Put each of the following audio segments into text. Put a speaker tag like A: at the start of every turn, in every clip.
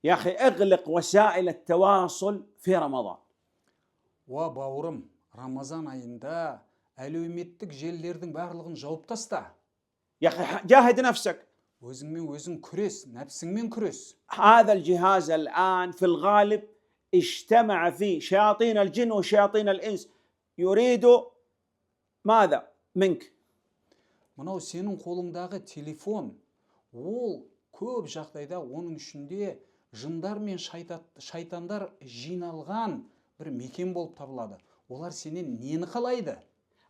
A: يا أخي اغلق وسائل التواصل في رمضان.
B: Уа бауырым, Рамазан айында әлеуметтік желілердің барлығын жауып таста.
A: يا أخي جاهد نفسك.
B: Өзіңмен өзің күрес, нәпсіңмен күрес.
A: هذا الجهاز الآن في الغالب اجتمع فيه شياطين الجن وشياطين الإنس يريد ماذا منك؟
B: Мынау сенің қолыңдағы телефон, ол көп жағдайда оның ішінде жындар мен шайтандар жиналған бір мекен болып табылады. Олар сенен нені қалайды?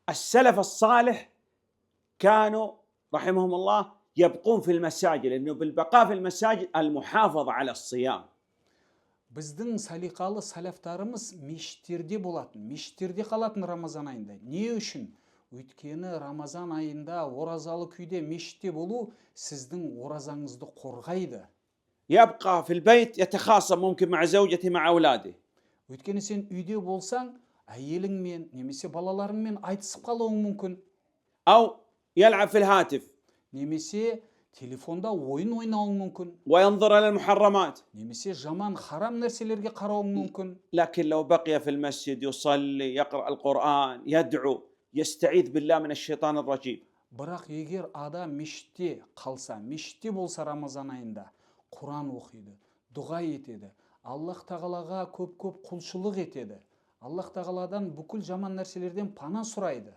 A: السلف الصالح كانوا رحمهم الله يبقون في المساجد، لأنه بالبقاء في المساجد المحافظة على الصيام.
B: Біздің салиқалы салафтарымыз мешіттерде болатын, мешіттерде қалатын Рамазан айында. Не үшін? Өйткені Рамазан айында оразалы күйде мешітте болу сіздің оразаңызды қорғайды.
A: يبقى في البيت يتخاصم ممكن مع زوجته مع أولاده.
B: Өйткені сен үйде болсаң, әйеліңмен немесе балаларыңмен айтысып қалуың мүмкін.
A: أو يلعب في الهاتف.
B: Немесе телефонда ойын ойнауың мүмкін.
A: وينظر إلى المحرمات.
B: Немесе жаман харам нәрселерге қарауың мүмкін.
A: لكن لو بقي في المسجد يصلي يقرأ القرآن يدعو يستعيذ بالله من الشيطان الرجيم.
B: Бірақ егер адам мешітте қалса, мешітте болса Рамазан айында, Құран оқиды, дұға етеді, Аллах тағалаға көп құлшылық етеді, Аллах тағаладан бүкіл жаман нәрселерден пана сұрайды.